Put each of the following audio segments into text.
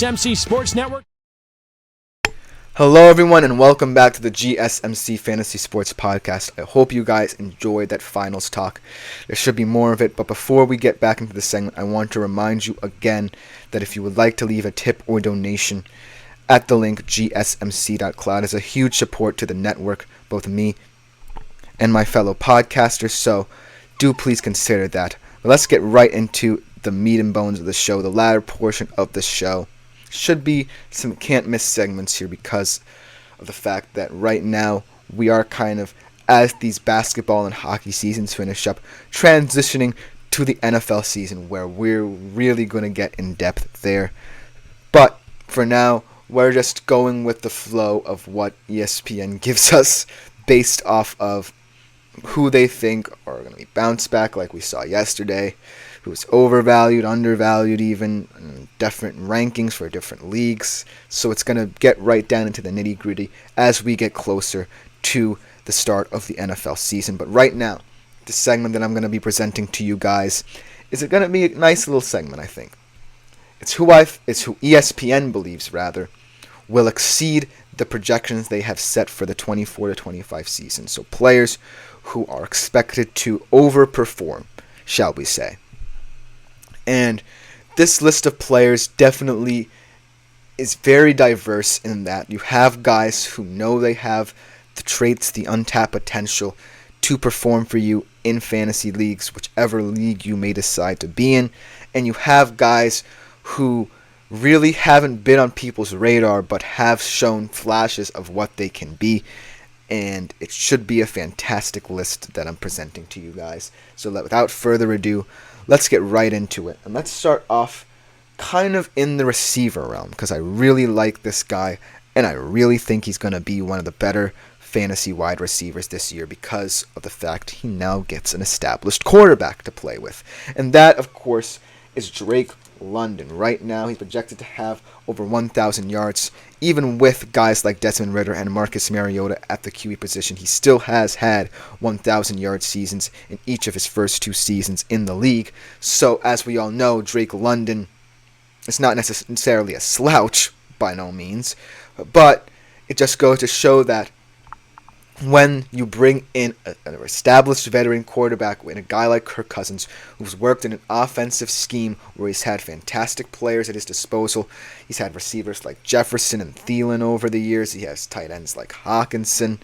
GSMC Sports Network. Hello everyone and welcome back to the GSMC Fantasy Sports Podcast. I hope you guys enjoyed that finals talk. There should be more of it, but before we get back into the segment, I want to remind you again that if you would like to leave a tip or donation at the link gsmc.cloud is a huge support to the network, both me and my fellow podcasters, so do please consider that. But let's get right into the meat and bones of the show, the latter portion of the show. Should be some can't miss segments here because of the fact that right now we are kind of, as these basketball and hockey seasons finish up, transitioning to the NFL season where we're really going to get in depth there. But for now, we're just going with the flow of what ESPN gives us based off of who they think are going to be bounced back like we saw yesterday, who's overvalued, undervalued even, different rankings for different leagues. So it's going to get right down into the nitty-gritty as we get closer to the start of the NFL season. But right now, the segment that I'm going to be presenting to you guys is going to be a nice little segment, I think. It's who ESPN believes, will exceed the projections they have set for the 24-25 season. So players who are expected to overperform, shall we say. And this list of players definitely is very diverse in that you have guys who know they have the traits, the untapped potential to perform for you in fantasy leagues, whichever league you may decide to be in. And you have guys who really haven't been on people's radar but have shown flashes of what they can be. And it should be a fantastic list that I'm presenting to you guys. So without further ado, let's get right into it. And let's start off kind of in the receiver realm because I really like this guy and I really think he's going to be one of the better fantasy wide receivers this year because of the fact he now gets an established quarterback to play with. And that, of course, is Drake London. Right now, he's projected to have over 1,000 yards. Even with guys like Desmond Ridder and Marcus Mariota at the QB position, he still has had 1,000-yard seasons in each of his first two seasons in the league. So, as we all know, Drake London is not necessarily a slouch by no means, but it just goes to show that when you bring in an established veteran quarterback and a guy like Kirk Cousins, who's worked in an offensive scheme where he's had fantastic players at his disposal, he's had receivers like Jefferson and Thielen over the years, he has tight ends like Hawkinson,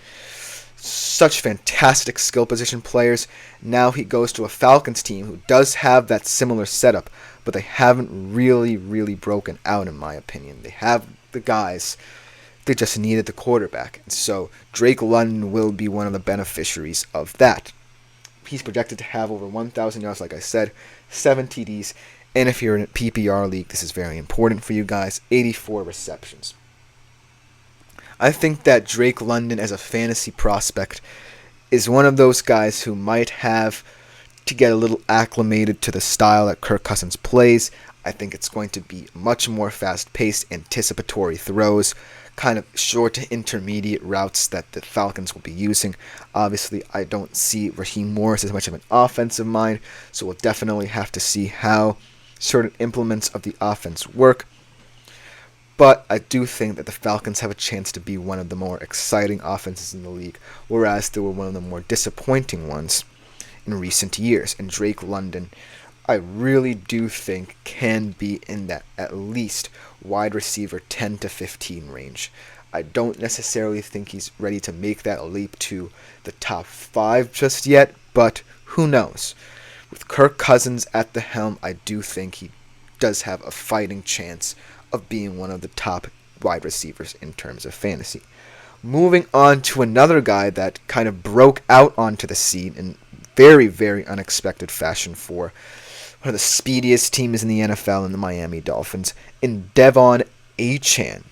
such fantastic skill position players. Now he goes to a Falcons team who does have that similar setup, but they haven't really broken out in my opinion. They have the guys. They just needed the quarterback. And so Drake London will be one of the beneficiaries of that. He's projected to have over 1,000 yards, like I said, 7 TDs. And if you're in a PPR league, this is very important for you guys, 84 receptions. I think that Drake London as a fantasy prospect is one of those guys who might have to get a little acclimated to the style that Kirk Cousins plays. I think it's going to be much more fast-paced, anticipatory throws, kind of short to intermediate routes that the Falcons will be using. Obviously, I don't see Raheem Morris as much of an offensive mind, so we'll definitely have to see how certain implements of the offense work. But I do think that the Falcons have a chance to be one of the more exciting offenses in the league, whereas they were one of the more disappointing ones in recent years. And Drake London, I really do think can be in that at least wide receiver 10 to 15 range. I don't necessarily think he's ready to make that leap to the top 5 just yet, but who knows? With Kirk Cousins at the helm, I do think he does have a fighting chance of being one of the top wide receivers in terms of fantasy. Moving on to another guy that kind of broke out onto the scene in very unexpected fashion for one of the speediest teams in the NFL in the Miami Dolphins, in Devon Achane.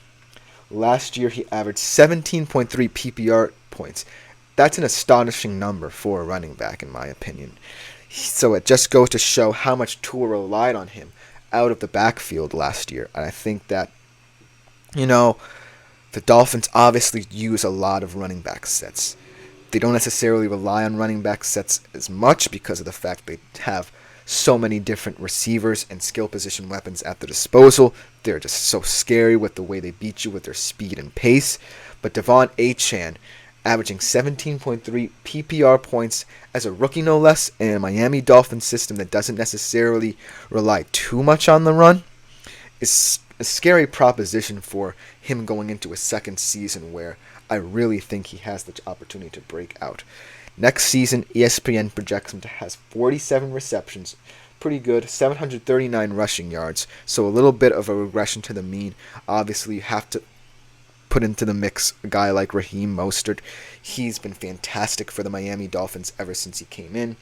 Last year, he averaged 17.3 PPR points. That's an astonishing number for a running back, in my opinion. So it just goes to show how much Tua relied on him out of the backfield last year. And I think that, the Dolphins obviously use a lot of running back sets. They don't necessarily rely on running back sets as much because of the fact they have so many different receivers and skill position weapons at their disposal. They're just so scary with the way they beat you with their speed and pace. But Devon Achane, averaging 17.3 PPR points as a rookie no less, in a Miami Dolphins system that doesn't necessarily rely too much on the run, is a scary proposition for him going into his second season, where I really think he has the opportunity to break out. Next season, ESPN projects him to have 47 receptions, pretty good, 739 rushing yards, so a little bit of a regression to the mean. Obviously, you have to put into the mix a guy like Raheem Mostert. He's been fantastic for the Miami Dolphins ever since he came in.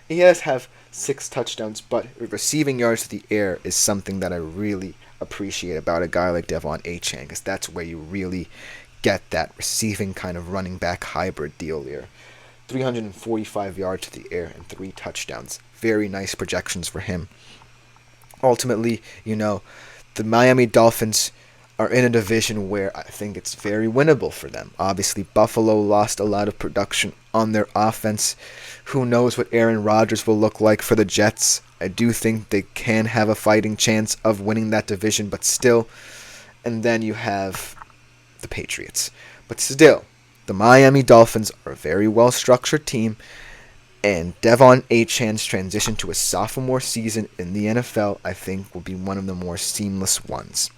He does have 6 touchdowns, but receiving yards to the air is something that I really appreciate about a guy like Devon Achane, because that's where you really get that receiving kind of running back hybrid deal there. 345 yards to the air and 3 touchdowns. Very nice projections for him. Ultimately, the Miami Dolphins are in a division where I think it's very winnable for them. Obviously, Buffalo lost a lot of production on their offense. Who knows what Aaron Rodgers will look like for the Jets? I do think they can have a fighting chance of winning that division, but still. And then you have the Patriots. But still, the Miami Dolphins are a very well-structured team, and Devon Achane's transition to his sophomore season in the NFL, I think, will be one of the more seamless ones.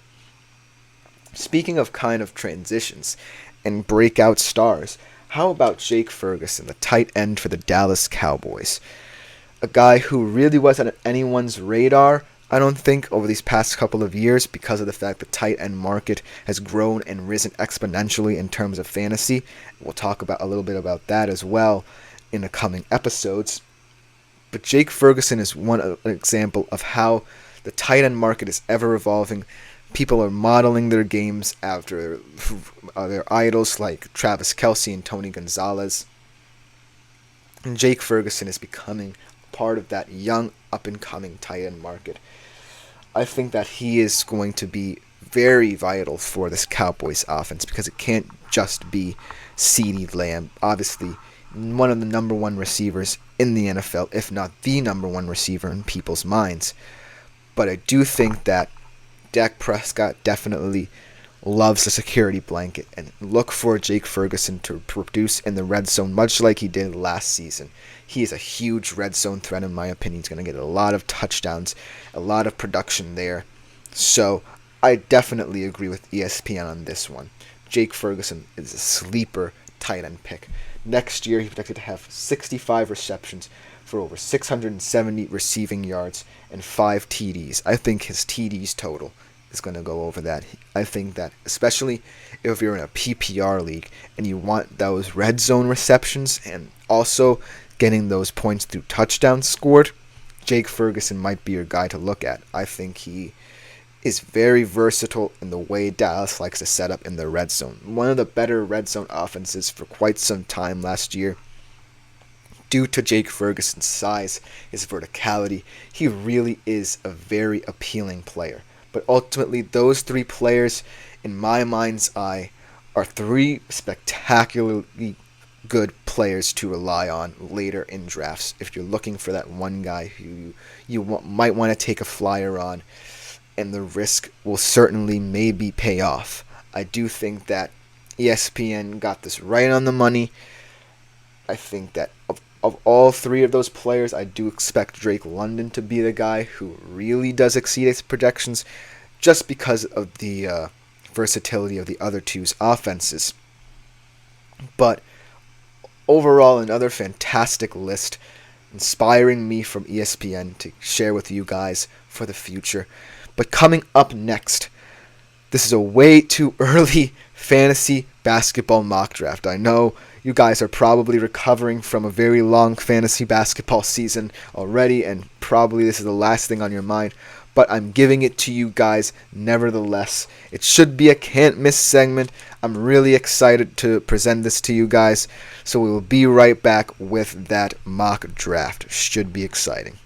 Speaking of kind of transitions and breakout stars, how about Jake Ferguson, the tight end for the Dallas Cowboys? A guy who really wasn't on anyone's radar, I don't think, over these past couple of years, because of the fact the tight end market has grown and risen exponentially in terms of fantasy. We'll talk about a little bit about that as well in the coming episodes. But Jake Ferguson is an example of how the tight end market is ever evolving. People are modeling their games after their idols like Travis Kelce and Tony Gonzalez. And Jake Ferguson is becoming part of that young, up-and-coming tight end market. I think that he is going to be very vital for this Cowboys offense, because it can't just be CeeDee Lamb. Obviously, one of the number one receivers in the NFL, if not the number one receiver in people's minds. But I do think that Dak Prescott definitely loves the security blanket, and look for Jake Ferguson to produce in the red zone much like he did last season. He is a huge red zone threat in my opinion. He's going to get a lot of touchdowns, a lot of production there. So I definitely agree with ESPN on this one. Jake Ferguson is a sleeper tight end pick. Next year, he's projected to have 65 receptions for over 670 receiving yards and 5 TDs. I think his TDs total is going to go over that. I think that, especially if you're in a PPR league and you want those red zone receptions and also getting those points through touchdowns scored, Jake Ferguson might be your guy to look at. I think he is very versatile in the way Dallas likes to set up in the red zone. One of the better red zone offenses for quite some time last year. Due to Jake Ferguson's size, his verticality, he really is a very appealing player. But ultimately, those 3 players, in my mind's eye, are 3 spectacularly good players to rely on later in drafts. If you're looking for that one guy who you might want to take a flyer on, and the risk will certainly maybe pay off. I do think that ESPN got this right on the money. I think that of all 3 of those players, I do expect Drake London to be the guy who really does exceed his projections, just because of the versatility of the other 2's offenses. But overall, another fantastic list, inspiring me from ESPN to share with you guys for the future. But coming up next, this is a way too early fantasy basketball mock draft. I know you guys are probably recovering from a very long fantasy basketball season already, and probably this is the last thing on your mind, but I'm giving it to you guys nevertheless. It should be a can't miss segment. I'm really excited to present this to you guys, so we will be right back with that mock draft. Should be exciting.